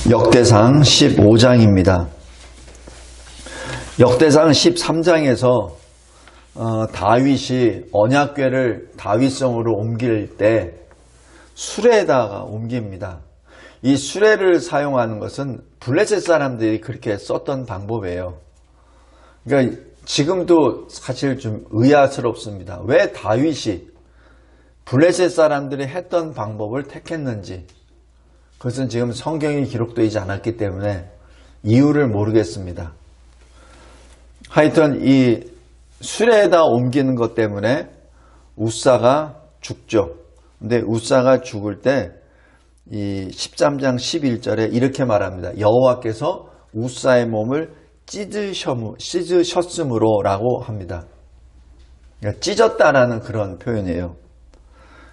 역대상 15장입니다. 역대상 13장에서 다윗이 언약궤를 다윗성으로 옮길 때 수레에다가 옮깁니다. 이 수레를 사용하는 것은 블레셋 사람들이 그렇게 썼던 방법이에요. 그러니까 지금도 사실 좀 의아스럽습니다. 왜 다윗이 블레셋 사람들이 했던 방법을 택했는지, 그것은 지금 성경이 기록되지 않았기 때문에 이유를 모르겠습니다. 하여튼 이 수레에다 옮기는 것 때문에 우사가 죽죠. 근데 우사가 죽을 때 이 13장 11절에 이렇게 말합니다. 여호와께서 우사의 몸을 찢으셨으므로 라고 합니다. 그러니까 찢었다라는 그런 표현이에요.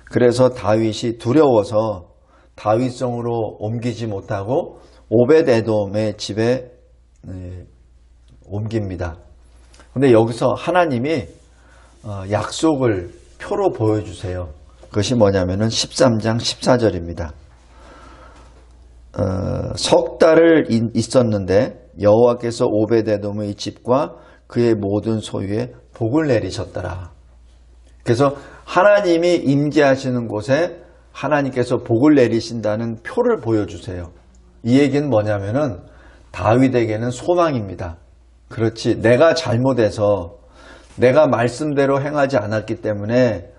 그래서 다윗이 두려워서 다윗성으로 옮기지 못하고 오벳에돔의 집에 옮깁니다. 근데 여기서 하나님이 약속을 표로 보여주세요. 그것이 뭐냐면은 13장 14절입니다. 석 달을 있었는데 여호와께서 오벳에돔의 집과 그의 모든 소유에 복을 내리셨더라. 그래서 하나님이 임재하시는 곳에 하나님께서 복을 내리신다는 표를 보여주세요. 이 얘기는 뭐냐면은 다윗에게는 소망입니다. 그렇지, 내가 잘못해서 내가 말씀대로 행하지 않았기 때문에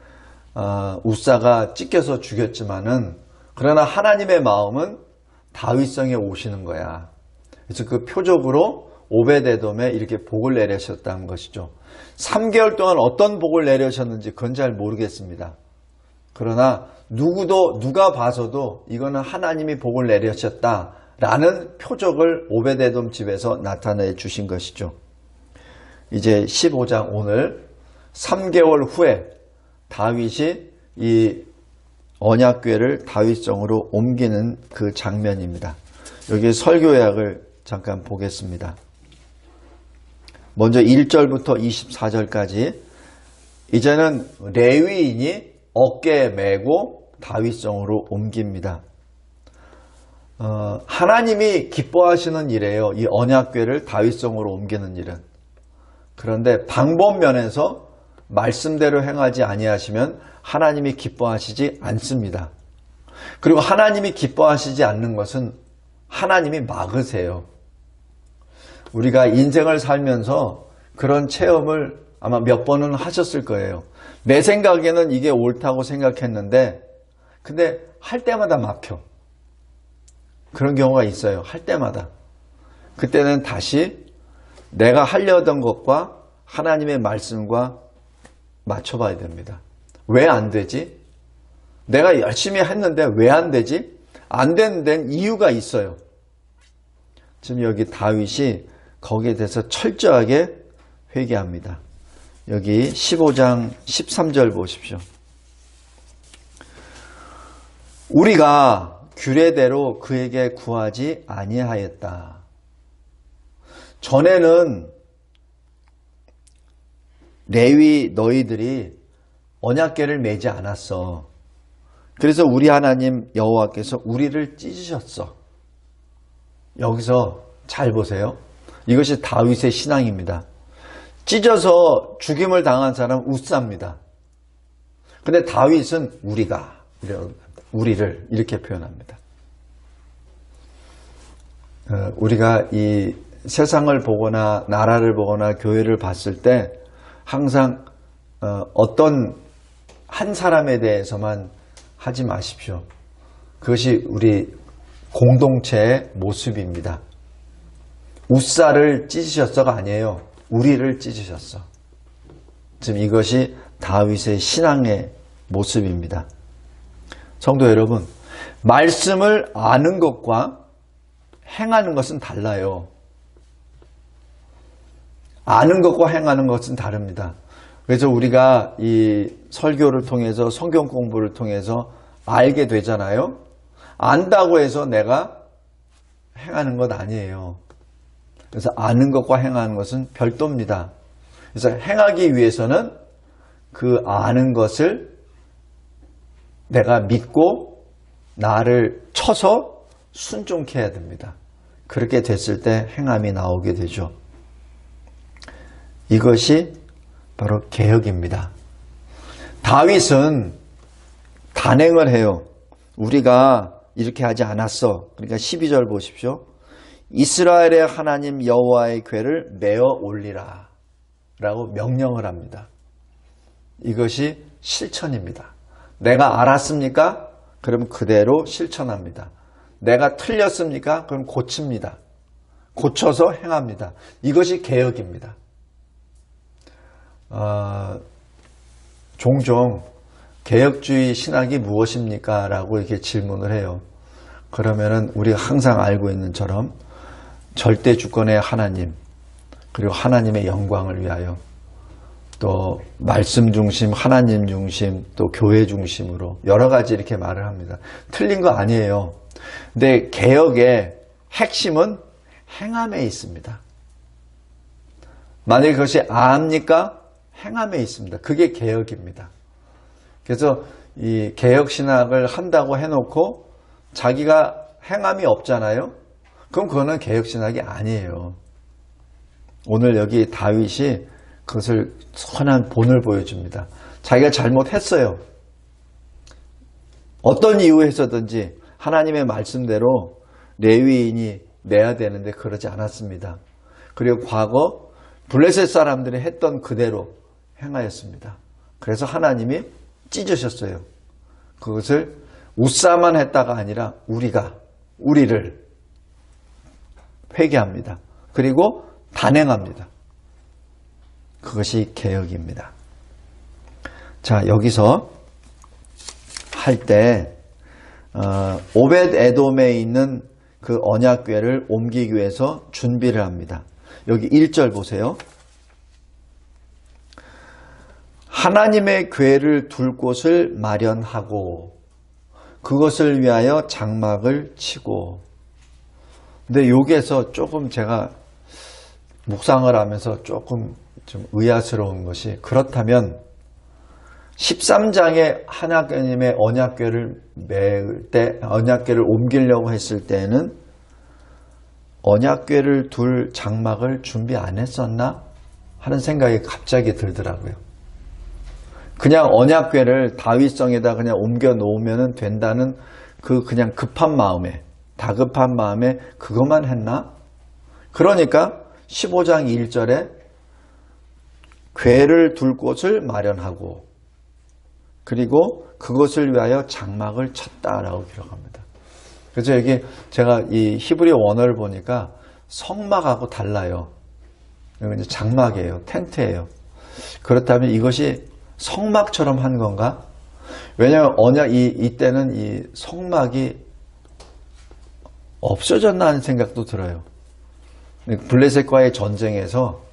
우사가 찢겨서 죽였지만은, 그러나 하나님의 마음은 다윗성에 오시는 거야. 그래서 그 표적으로 오벳에돔에 이렇게 복을 내리셨다는 것이죠. 3개월 동안 어떤 복을 내리셨는지 그건 잘 모르겠습니다. 그러나 누가 봐서도 이거는 하나님이 복을 내리셨다라는 표적을 오벳에돔 집에서 나타내 주신 것이죠. 이제 15장 오늘 3개월 후에 다윗이 이 언약궤를 다윗성으로 옮기는 그 장면입니다. 여기 설교 요약을 잠깐 보겠습니다. 먼저 1절부터 24절까지 이제는 레위인이 어깨에 메고 다윗성으로 옮깁니다. 하나님이 기뻐하시는 일이에요. 이 언약궤를 다윗성으로 옮기는 일은. 그런데 방법 면에서 말씀대로 행하지 아니하시면 하나님이 기뻐하시지 않습니다. 그리고 하나님이 기뻐하시지 않는 것은 하나님이 막으세요. 우리가 인생을 살면서 그런 체험을 아마 몇 번은 하셨을 거예요. 내 생각에는 이게 옳다고 생각했는데 근데 할 때마다 막혀. 그런 경우가 있어요. 할 때마다. 그때는 다시 내가 하려던 것과 하나님의 말씀과 맞춰봐야 됩니다. 왜 안 되지? 내가 열심히 했는데 왜 안 되지? 안 되는 데는 이유가 있어요. 지금 여기 다윗이 거기에 대해서 철저하게 회개합니다. 여기 15장 13절 보십시오. 우리가 규례대로 그에게 구하지 아니하였다. 전에는 레위 너희들이 언약궤를 매지 않았어. 그래서 우리 하나님 여호와께서 우리를 찢으셨어. 여기서 잘 보세요. 이것이 다윗의 신앙입니다. 찢어서 죽임을 당한 사람 우사입니다. 근데 다윗은 우리를 이렇게 표현합니다. 우리가 이 세상을 보거나 나라를 보거나 교회를 봤을 때 항상 어떤 한 사람에 대해서만 하지 마십시오. 그것이 우리 공동체의 모습입니다. 우사를 찢으셨어가 아니에요. 우리를 찢으셨어. 지금 이것이 다윗의 신앙의 모습입니다. 성도 여러분, 말씀을 아는 것과 행하는 것은 달라요. 아는 것과 행하는 것은 다릅니다. 그래서 우리가 이 설교를 통해서 성경 공부를 통해서 알게 되잖아요. 안다고 해서 내가 행하는 것 아니에요. 그래서 아는 것과 행하는 것은 별도입니다. 그래서 행하기 위해서는 그 아는 것을 내가 믿고 나를 쳐서 순종케 해야 됩니다. 그렇게 됐을 때 행함이 나오게 되죠. 이것이 바로 개혁입니다. 다윗은 단행을 해요. 우리가 이렇게 하지 않았어. 그러니까 12절 보십시오. 이스라엘의 하나님 여호와의 궤를 메어 올리라 라고 명령을 합니다. 이것이 실천입니다. 내가 알았습니까? 그럼 그대로 실천합니다. 내가 틀렸습니까? 그럼 고칩니다. 고쳐서 행합니다. 이것이 개혁입니다. 종종 개혁주의 신학이 무엇입니까? 라고 이렇게 질문을 해요. 그러면은 우리가 항상 알고 있는 처럼 절대 주권의 하나님, 그리고 하나님의 영광을 위하여, 또 말씀 중심, 하나님 중심, 또 교회 중심으로 여러 가지 이렇게 말을 합니다. 틀린 거 아니에요. 근데 개혁의 핵심은 행함에 있습니다. 만약에 그것이 아합니까? 행함에 있습니다. 그게 개혁입니다. 그래서 이 개혁신학을 한다고 해놓고 자기가 행함이 없잖아요. 그럼 그거는 개혁신학이 아니에요. 오늘 여기 다윗이 그것을 선한 본을 보여줍니다. 자기가 잘못했어요. 어떤 이유에서든지 하나님의 말씀대로 레위인이 내야 되는데 그러지 않았습니다. 그리고 과거 블레셋 사람들이 했던 그대로 행하였습니다. 그래서 하나님이 찢으셨어요. 그것을 우싸만 했다가 아니라 우리를 회개합니다. 그리고 단행합니다. 그것이 개혁입니다. 자, 여기서 할 때 오벳 에돔에 있는 그 언약궤를 옮기기 위해서 준비를 합니다. 여기 1절 보세요. 하나님의 궤를 둘 곳을 마련하고 그것을 위하여 장막을 치고. 근데 여기에서 조금 제가 묵상을 하면서 조금 좀 의아스러운 것이, 그렇다면 13장에 하나님의 언약궤를 매을 때, 언약궤를 옮기려고 했을 때는 언약궤를 둘 장막을 준비 안 했었나 하는 생각이 갑자기 들더라고요. 그냥 언약궤를 다윗성에다 그냥 옮겨 놓으면 된다는 그 그냥 급한 마음에, 다급한 마음에 그것만 했나? 그러니까 15장 1절에 궤를 둘 곳을 마련하고 그리고 그것을 위하여 장막을 쳤다라고 기록합니다. 그래서 여기 제가 이 히브리 원어를 보니까 성막하고 달라요. 이건 이제 장막이에요. 텐트예요. 그렇다면 이것이 성막처럼 한 건가? 왜냐하면 이때는 이 성막이 없어졌나 하는 생각도 들어요. 블레셋과의 전쟁에서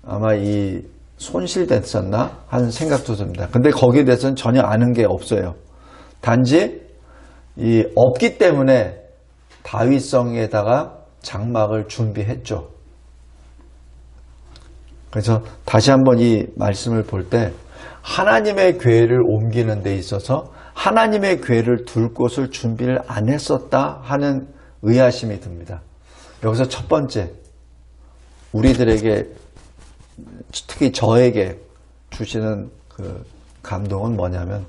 아마 이 손실됐었나 하는 생각도 듭니다. 근데 거기에 대해서는 전혀 아는 게 없어요. 단지 이 없기 때문에 다윗성에다가 장막을 준비했죠. 그래서 다시 한번 이 말씀을 볼 때 하나님의 궤를 옮기는 데 있어서 하나님의 궤를 둘 곳을 준비를 안 했었다 하는 의아심이 듭니다. 여기서 첫 번째, 우리들에게, 특히 저에게 주시는 그 감동은 뭐냐면,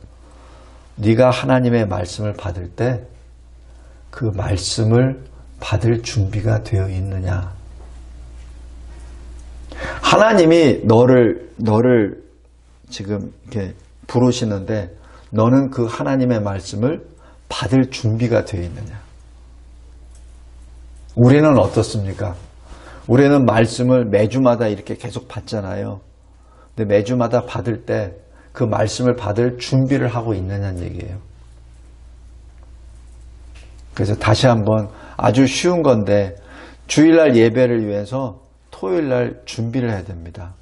네가 하나님의 말씀을 받을 때 그 말씀을 받을 준비가 되어 있느냐. 하나님이 너를 지금 이렇게 부르시는데 너는 그 하나님의 말씀을 받을 준비가 되어 있느냐. 우리는 어떻습니까? 우리는 말씀을 매주마다 이렇게 계속 받잖아요. 근데 매주마다 받을 때 그 말씀을 받을 준비를 하고 있느냐는 얘기예요. 그래서 다시 한번 아주 쉬운 건데, 주일날 예배를 위해서 토요일날 준비를 해야 됩니다.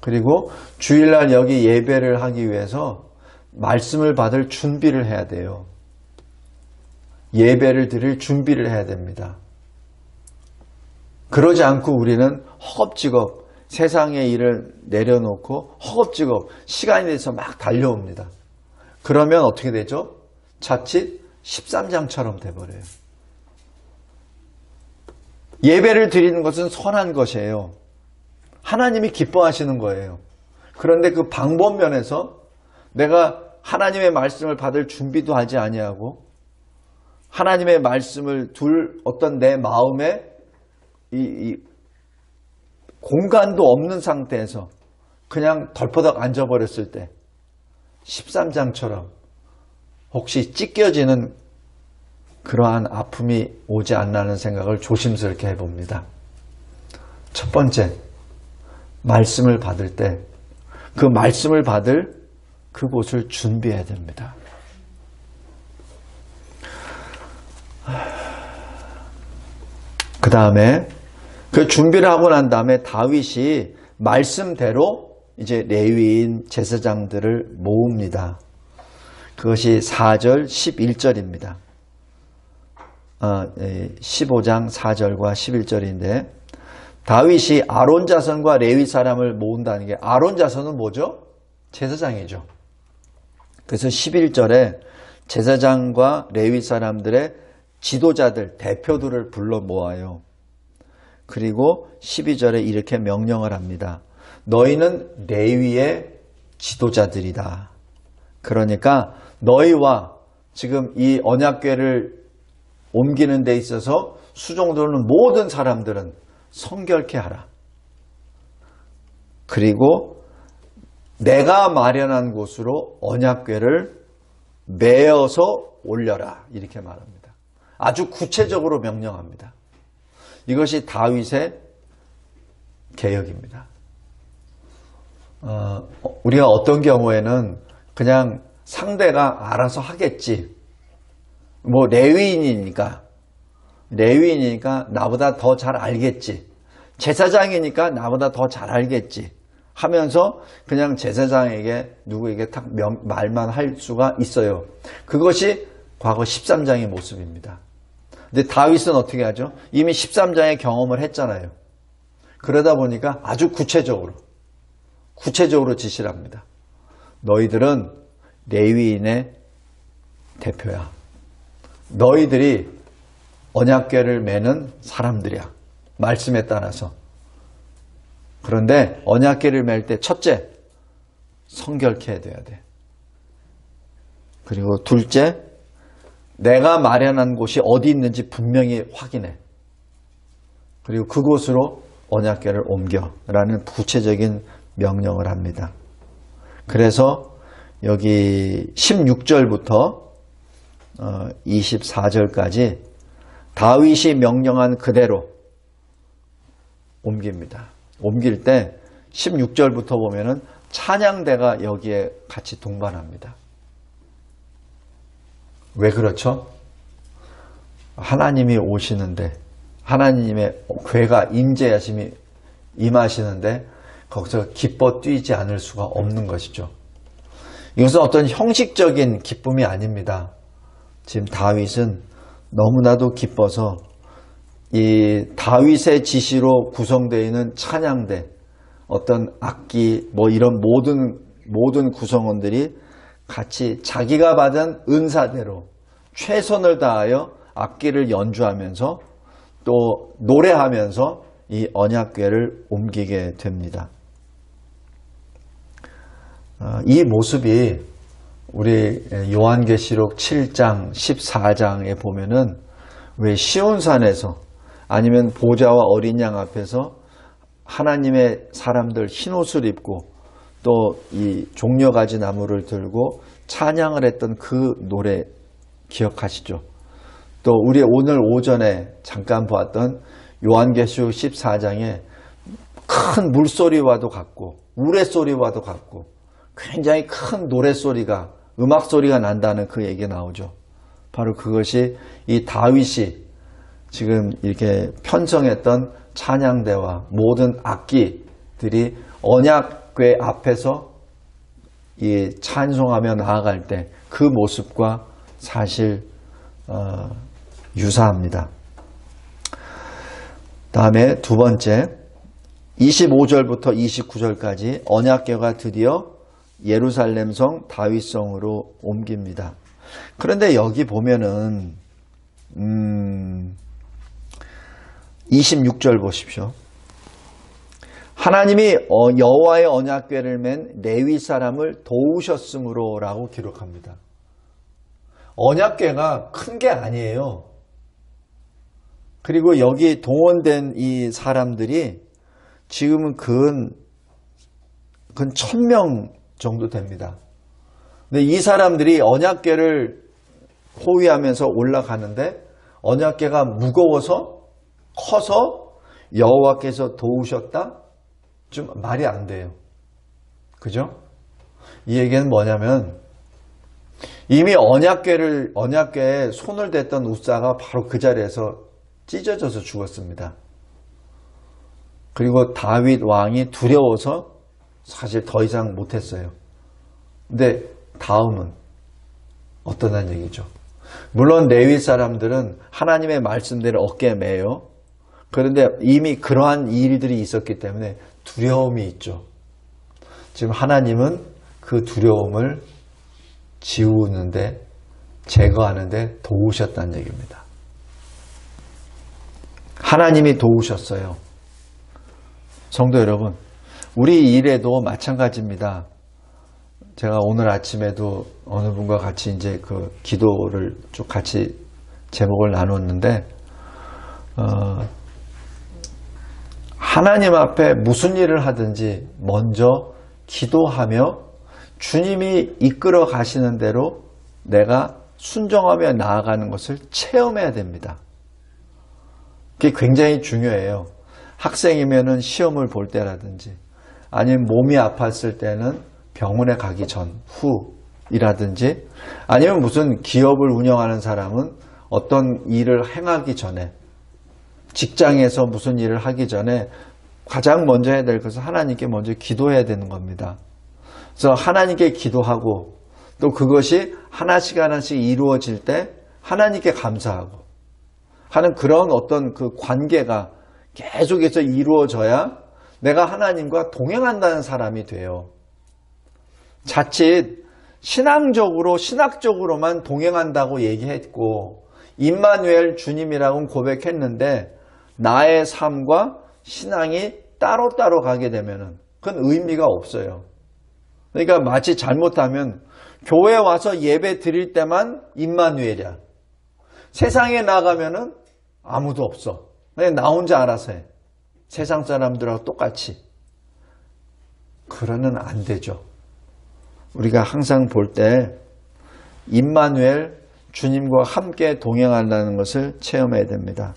그리고 주일날 여기 예배를 하기 위해서 말씀을 받을 준비를 해야 돼요. 예배를 드릴 준비를 해야 됩니다. 그러지 않고 우리는 허겁지겁 세상의 일을 내려놓고 허겁지겁 시간이 돼서 막 달려옵니다. 그러면 어떻게 되죠? 자칫 13장처럼 돼버려요. 예배를 드리는 것은 선한 것이에요. 하나님이 기뻐하시는 거예요. 그런데 그 방법 면에서 내가 하나님의 말씀을 받을 준비도 하지 아니하고 하나님의 말씀을 둘 어떤 내 마음에 이 공간도 없는 상태에서 그냥 덜퍼덕 앉아버렸을 때 13장처럼 혹시 찢겨지는 그러한 아픔이 오지 않나는 생각을 조심스럽게 해봅니다. 첫 번째, 말씀을 받을 때 그 말씀을 받을 그곳을 준비해야 됩니다. 그 다음에 그 준비를 하고 난 다음에 다윗이 말씀대로 이제 레위인 제사장들을 모읍니다. 그것이 4절 11절입니다. 15장 4절과 11절인데 다윗이 아론 자손과 레위 사람을 모은다는 게 아론 자손은 뭐죠? 제사장이죠. 그래서 11절에 제사장과 레위 사람들의 지도자들, 대표들을 불러 모아요. 그리고 12절에 이렇게 명령을 합니다. 너희는 레위의 지도자들이다. 그러니까 너희와 지금 이 언약궤를 옮기는 데 있어서 수종도는 모든 사람들은 성결케 하라. 그리고 내가 마련한 곳으로 언약궤를 메어서 올려라. 이렇게 말합니다. 아주 구체적으로 명령합니다. 이것이 다윗의 개혁입니다. 우리가 어떤 경우에는 그냥 상대가 알아서 하겠지. 뭐 레위인이니까 나보다 더 잘 알겠지. 제사장이니까 나보다 더 잘 알겠지. 하면서 그냥 제사장에게 누구에게 딱 말만 할 수가 있어요. 그것이 과거 13장의 모습입니다. 근데 다윗은 어떻게 하죠? 이미 13장의 경험을 했잖아요. 그러다 보니까 아주 구체적으로 지시를 합니다. 너희들은 레위인의 대표야. 너희들이 언약궤를 매는 사람들이야. 말씀에 따라서. 그런데 언약궤를 맬 때 첫째, 성결케 돼야 돼. 그리고 둘째, 내가 마련한 곳이 어디 있는지 분명히 확인해. 그리고 그곳으로 언약궤를 옮겨라는 구체적인 명령을 합니다. 그래서 여기 16절부터 24절까지 다윗이 명령한 그대로 옮깁니다. 옮길 때 16절부터 보면은 찬양대가 여기에 같이 동반합니다. 왜 그렇죠? 하나님이 오시는데 하나님의 궤가 임재하심이 임하시는데 거기서 기뻐 뛰지 않을 수가 없는 것이죠. 이것은 어떤 형식적인 기쁨이 아닙니다. 지금 다윗은 너무나도 기뻐서 이 다윗의 지시로 구성되어 있는 찬양대, 어떤 악기, 뭐 이런 모든 구성원들이 같이 자기가 받은 은사대로 최선을 다하여 악기를 연주하면서 또 노래하면서 이 언약궤를 옮기게 됩니다. 이 모습이 우리 요한계시록 7장, 14장에 보면은 왜 시온산에서 아니면 보좌와 어린 양 앞에서 하나님의 사람들 흰옷을 입고 또 이 종려가지 나무를 들고 찬양을 했던 그 노래 기억하시죠? 또 우리 오늘 오전에 잠깐 보았던 요한계시록 14장에 큰 물소리와도 같고 우레소리와도 같고 굉장히 큰 노래소리가 음악소리가 난다는 그 얘기가 나오죠. 바로 그것이 이 다윗이 지금 이렇게 편성했던 찬양대와 모든 악기들이 언약궤 앞에서 이 찬송하며 나아갈 때 그 모습과 사실 유사합니다. 다음에 두 번째 25절부터 29절까지 언약궤가 드디어 예루살렘 성 다윗성으로 옮깁니다. 그런데 여기 보면은 26절 보십시오. 하나님이 여호와의 언약궤를 맨 레위 사람을 도우셨으므로 라고 기록합니다. 언약궤가 큰 게 아니에요. 그리고 여기 동원된 이 사람들이 지금은 근 1000명 정도 됩니다. 근데 이 사람들이 언약궤를 호위하면서 올라가는데 언약궤가 무거워서 커서 여호와께서 도우셨다? 좀 말이 안 돼요. 그죠? 이 얘기는 뭐냐면 이미 언약궤에 손을 댔던 웃사가 바로 그 자리에서 찢어져서 죽었습니다. 그리고 다윗 왕이 두려워서 사실 더 이상 못했어요. 근데 다음은 어떠한 얘기죠? 물론 레위 사람들은 하나님의 말씀대로 어깨에 매요. 그런데 이미 그러한 일들이 있었기 때문에 두려움이 있죠. 지금 하나님은 그 두려움을 지우는데, 제거하는데 도우셨다는 얘기입니다. 하나님이 도우셨어요. 성도 여러분, 우리 일에도 마찬가지입니다. 제가 오늘 아침에도 어느 분과 같이 이제 그 기도를 쭉 같이 제목을 나눴는데, 하나님 앞에 무슨 일을 하든지 먼저 기도하며 주님이 이끌어 가시는 대로 내가 순종하며 나아가는 것을 체험해야 됩니다. 그게 굉장히 중요해요. 학생이면은 시험을 볼 때라든지 아니면 몸이 아팠을 때는 병원에 가기 전, 후이라든지 아니면 무슨 기업을 운영하는 사람은 어떤 일을 행하기 전에 직장에서 무슨 일을 하기 전에 가장 먼저 해야 될 것은 하나님께 먼저 기도해야 되는 겁니다. 그래서 하나님께 기도하고 또 그것이 하나씩 하나씩 이루어질 때 하나님께 감사하고 하는 그런 어떤 그 관계가 계속해서 이루어져야 내가 하나님과 동행한다는 사람이 돼요. 자칫 신학적으로만 동행한다고 얘기했고 임마누엘 주님이라고는 고백했는데 나의 삶과 신앙이 따로따로 가게 되면 그건 의미가 없어요. 그러니까 마치 잘못하면 교회 와서 예배 드릴 때만 임마누엘이야. 세상에 나가면은 아무도 없어. 그냥 나 혼자 알아서 해. 세상 사람들하고 똑같이. 그러면 안 되죠. 우리가 항상 볼 때 임마누엘 주님과 함께 동행한다는 것을 체험해야 됩니다.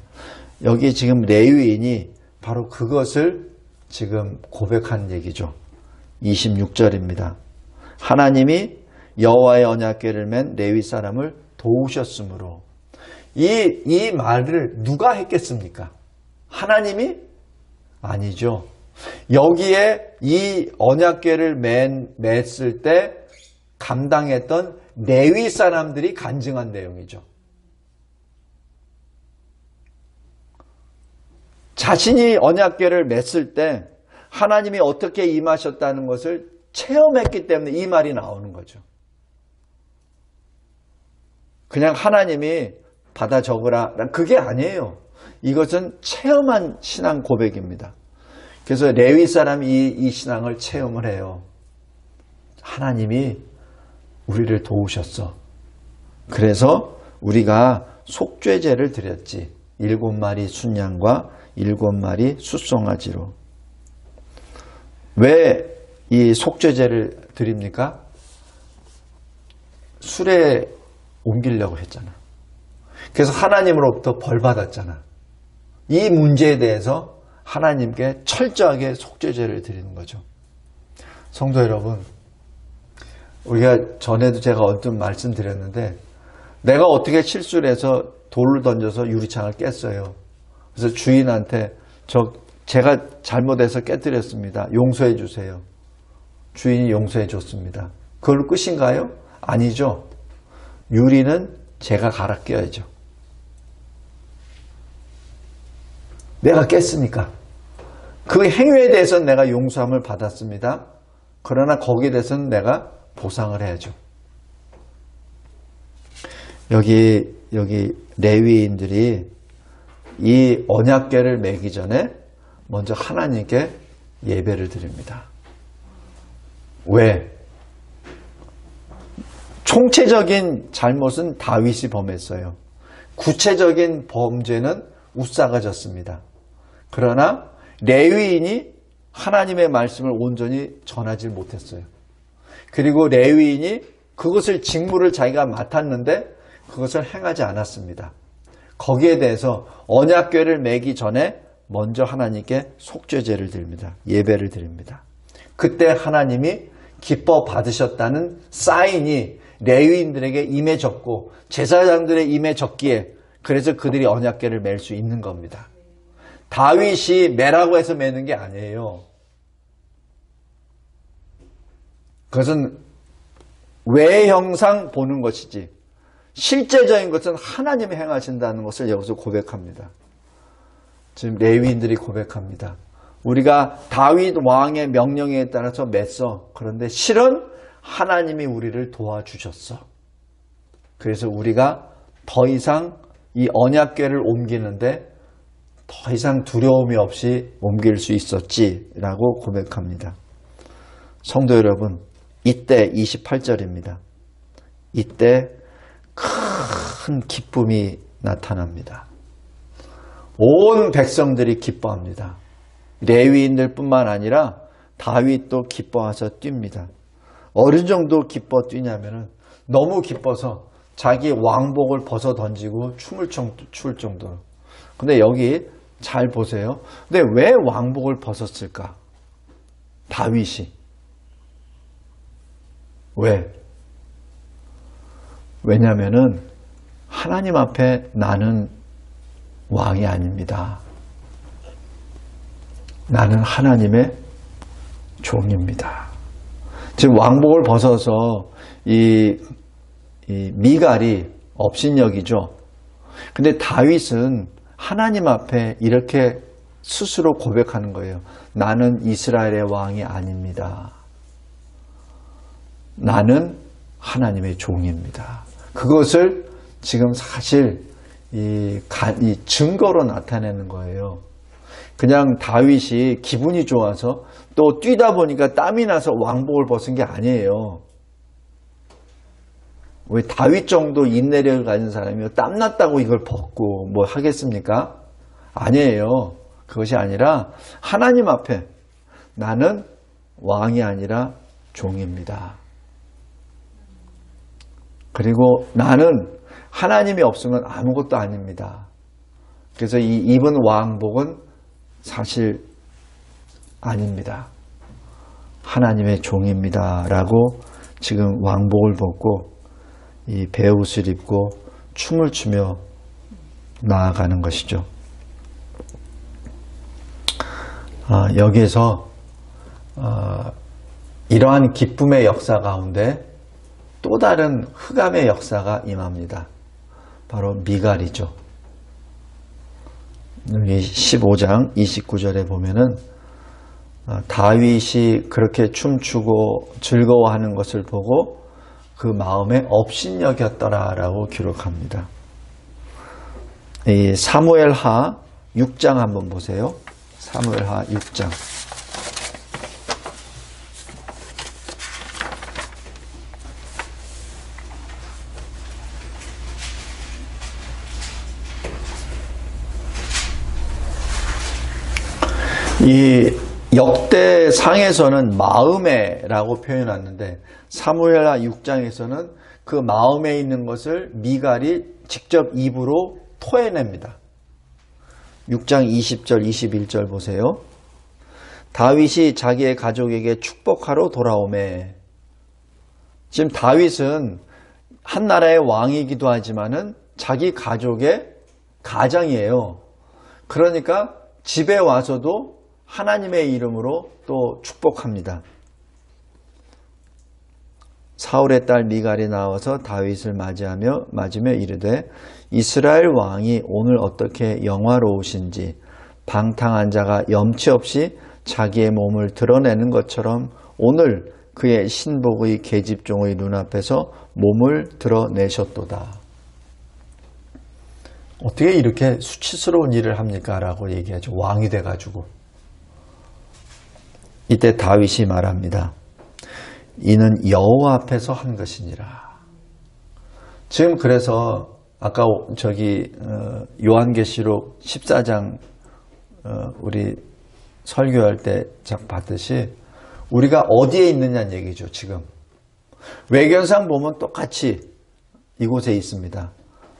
여기 지금 레위인이 바로 그것을 지금 고백한 얘기죠. 26절입니다. 하나님이 여호와의 언약궤를 맨 레위 사람을 도우셨으므로. 이 말을 누가 했겠습니까? 하나님이? 아니죠. 여기에 이 언약궤를 맸을 때 감당했던 레위 사람들이 간증한 내용이죠. 자신이 언약궤를 맸을 때 하나님이 어떻게 임하셨다는 것을 체험했기 때문에 이 말이 나오는 거죠. 그냥 하나님이 받아 적으라. 그게 아니에요. 이것은 체험한 신앙 고백입니다. 그래서 레위 사람이 이 신앙을 체험을 해요. 하나님이 우리를 도우셨어. 그래서 우리가 속죄제를 드렸지. 7마리 순양과 7마리 숫송아지로. 왜 이 속죄제를 드립니까? 수레에 옮기려고 했잖아. 그래서 하나님으로부터 벌 받았잖아. 이 문제에 대해서 하나님께 철저하게 속죄제를 드리는 거죠. 성도 여러분, 우리가 전에도 제가 언뜻 말씀드렸는데 내가 어떻게 실수를 해서 돌을 던져서 유리창을 깼어요. 그래서 주인한테 제가 잘못해서 깨뜨렸습니다. 용서해 주세요. 주인이 용서해 줬습니다. 그걸로 끝인가요? 아니죠. 유리는 제가 갈아 껴야죠. 내가 깼으니까. 그 행위에 대해서는 내가 용서함을 받았습니다. 그러나 거기에 대해서는 내가 보상을 해야죠. 여기 레위인들이 이 언약궤를 매기 전에 먼저 하나님께 예배를 드립니다. 왜? 총체적인 잘못은 다윗이 범했어요. 구체적인 범죄는 웃사가 졌습니다. 그러나 레위인이 하나님의 말씀을 온전히 전하지 못했어요. 그리고 레위인이 그것을 직무를 자기가 맡았는데 그것을 행하지 않았습니다. 거기에 대해서 언약궤를 매기 전에 먼저 하나님께 속죄제를 드립니다. 예배를 드립니다. 그때 하나님이 기뻐 받으셨다는 사인이 레위인들에게 임해졌고 제사장들의 임해졌기에 그래서 그들이 언약궤를 맬 수 있는 겁니다. 다윗이 매라고 해서 매는 게 아니에요. 그것은 외형상 보는 것이지 실제적인 것은 하나님이 행하신다는 것을 여기서 고백합니다. 지금 레위인들이 고백합니다. 우리가 다윗 왕의 명령에 따라서 맸어. 그런데 실은 하나님이 우리를 도와주셨어. 그래서 우리가 더 이상 이 언약궤를 옮기는데 더 이상 두려움이 없이 옮길 수 있었지라고 고백합니다. 성도 여러분, 이때 28절입니다. 이때 큰 기쁨이 나타납니다. 온 백성들이 기뻐합니다. 레위인들 뿐만 아니라 다윗도 기뻐해서 뜁니다. 어느 정도 기뻐 뛰냐면은 너무 기뻐서 자기 왕복을 벗어 던지고 춤을 출 정도로. 근데 여기 잘 보세요. 근데 왜 왕복을 벗었을까? 다윗이. 왜? 왜냐면은 하나님 앞에 나는 왕이 아닙니다. 나는 하나님의 종입니다. 지금 왕복을 벗어서 이 미갈이 업신여기죠. 근데 다윗은 하나님 앞에 이렇게 스스로 고백하는 거예요. 나는 이스라엘의 왕이 아닙니다. 나는 하나님의 종입니다. 그것을 지금 사실 이 증거로 나타내는 거예요. 그냥 다윗이 기분이 좋아서 또 뛰다 보니까 땀이 나서 왕복을 벗은 게 아니에요. 왜 다윗 정도 인내력을 가진 사람이 땀났다고 이걸 벗고 뭐 하겠습니까? 아니에요. 그것이 아니라 하나님 앞에 나는 왕이 아니라 종입니다. 그리고 나는 하나님이 없으면 아무것도 아닙니다. 그래서 이 입은 왕복은 사실 아닙니다. 하나님의 종입니다. 라고 지금 왕복을 벗고 이 베옷을 입고 춤을 추며 나아가는 것이죠. 여기에서 이러한 기쁨의 역사 가운데 또 다른 흑암의 역사가 임합니다. 바로 미갈이죠. 여기 15장 29절에 보면은 다윗이 그렇게 춤추고 즐거워하는 것을 보고 그 마음에 업신여겼더라라고 기록합니다. 이 사무엘하 6장 한번 보세요. 사무엘하 6장. 이 역대상에서는 마음에라고 표현하는데 사무엘하 6장에서는 그 마음에 있는 것을 미갈이 직접 입으로 토해냅니다. 6장 20절 21절 보세요. 다윗이 자기의 가족에게 축복하러 돌아오매. 지금 다윗은 한 나라의 왕이기도 하지만은 자기 가족의 가장이에요. 그러니까 집에 와서도 하나님의 이름으로 또 축복합니다. 사울의 딸 미갈이 나와서 다윗을 맞으며 이르되 이스라엘 왕이 오늘 어떻게 영화로우신지 방탕한 자가 염치 없이 자기의 몸을 드러내는 것처럼 오늘 그의 신복의 계집종의 눈앞에서 몸을 드러내셨도다. 어떻게 이렇게 수치스러운 일을 합니까? 라고 얘기하죠. 왕이 돼가지고. 이때 다윗이 말합니다. 이는 여호와 앞에서 한 것이니라. 지금 그래서 아까 요한계시록 14장 우리 설교할 때 봤듯이 우리가 어디에 있느냐는 얘기죠. 지금 외견상 보면 똑같이 이곳에 있습니다.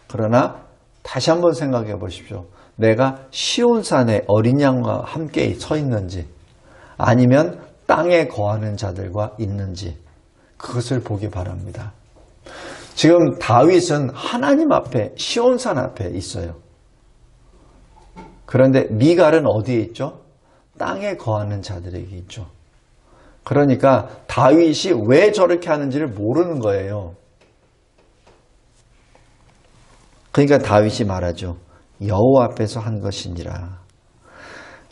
그러나 다시 한번 생각해 보십시오. 내가 시온산에 어린 양과 함께 서 있는지 아니면 땅에 거하는 자들과 있는지 그것을 보기 바랍니다. 지금 다윗은 하나님 앞에 시온산 앞에 있어요. 그런데 미갈은 어디에 있죠? 땅에 거하는 자들에게 있죠. 그러니까 다윗이 왜 저렇게 하는지를 모르는 거예요. 그러니까 다윗이 말하죠. 여호와 앞에서 한 것이니라.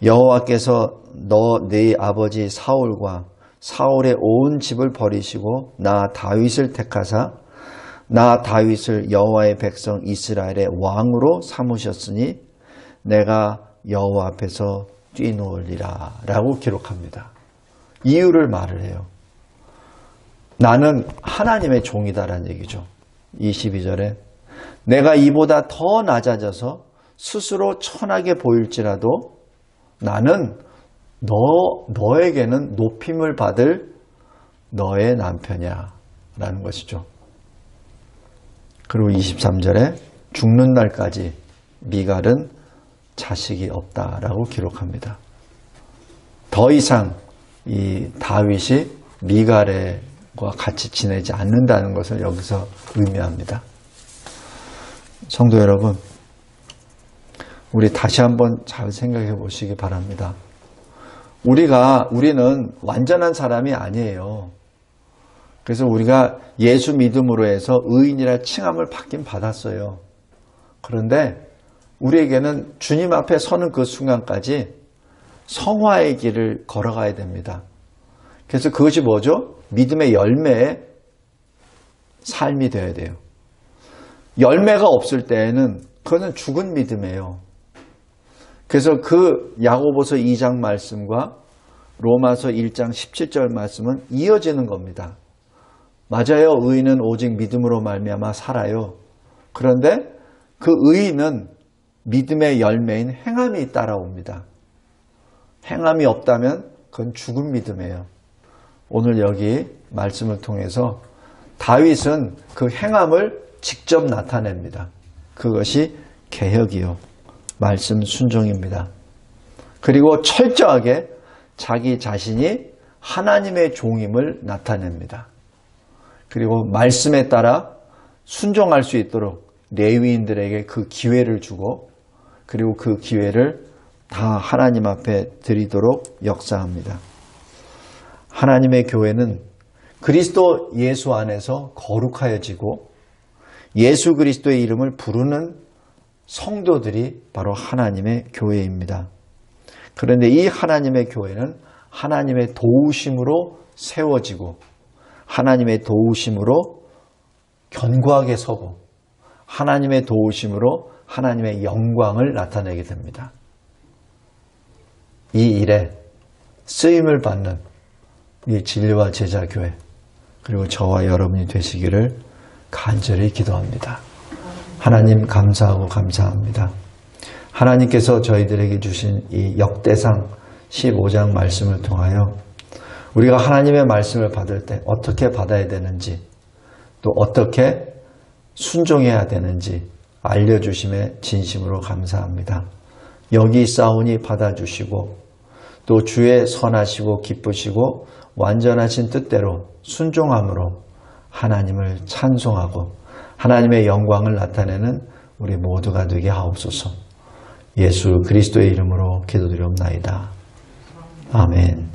여호와께서 너 네 아버지 사울과 사울의 온 집을 버리시고 나 다윗을 택하사 나 다윗을 여호와의 백성 이스라엘의 왕으로 삼으셨으니 내가 여호와 앞에서 뛰노으리라 라고 기록합니다. 이유를 말을 해요. 나는 하나님의 종이다라는 얘기죠. 22절에 내가 이보다 더 낮아져서 스스로 천하게 보일지라도 나는 너에게는 높임을 받을 너의 남편이야 라는 것이죠. 그리고 23절에 죽는 날까지 미갈은 자식이 없다라고 기록합니다. 더 이상 이 다윗이 미갈과 같이 지내지 않는다는 것을 여기서 의미합니다. 성도 여러분, 우리 다시 한번 잘 생각해 보시기 바랍니다. 우리는 완전한 사람이 아니에요. 그래서 우리가 예수 믿음으로 해서 의인이라 칭함을 받긴 받았어요. 그런데 우리에게는 주님 앞에 서는 그 순간까지 성화의 길을 걸어가야 됩니다. 그래서 그것이 뭐죠? 믿음의 열매의 삶이 되어야 돼요. 열매가 없을 때에는 그거는 죽은 믿음이에요. 그래서 그 야고보서 2장 말씀과 로마서 1장 17절 말씀은 이어지는 겁니다. 맞아요. 의인은 오직 믿음으로 말미암아 살아요. 그런데 그 의인은 믿음의 열매인 행함이 따라옵니다. 행함이 없다면 그건 죽은 믿음이에요. 오늘 여기 말씀을 통해서 다윗은 그 행함을 직접 나타냅니다. 그것이 개혁이요. 말씀 순종입니다. 그리고 철저하게 자기 자신이 하나님의 종임을 나타냅니다. 그리고 말씀에 따라 순종할 수 있도록 레위인들에게 그 기회를 주고 그리고 그 기회를 다 하나님 앞에 드리도록 역사합니다. 하나님의 교회는 그리스도 예수 안에서 거룩하여지고 예수 그리스도의 이름을 부르는 성도들이 바로 하나님의 교회입니다. 그런데 이 하나님의 교회는 하나님의 도우심으로 세워지고 하나님의 도우심으로 견고하게 서고 하나님의 도우심으로 하나님의 영광을 나타내게 됩니다. 이 일에 쓰임을 받는 이 진리와 제자 교회 그리고 저와 여러분이 되시기를 간절히 기도합니다. 하나님 감사하고 감사합니다. 하나님께서 저희들에게 주신 이 역대상 15장 말씀을 통하여 우리가 하나님의 말씀을 받을 때 어떻게 받아야 되는지 또 어떻게 순종해야 되는지 알려주심에 진심으로 감사합니다. 여기 있사오니 받아주시고 또 주의 선하시고 기쁘시고 완전하신 뜻대로 순종함으로 하나님을 찬송하고 하나님의 영광을 나타내는 우리 모두가 되게 하옵소서. 예수 그리스도의 이름으로 기도드리옵나이다. 아멘.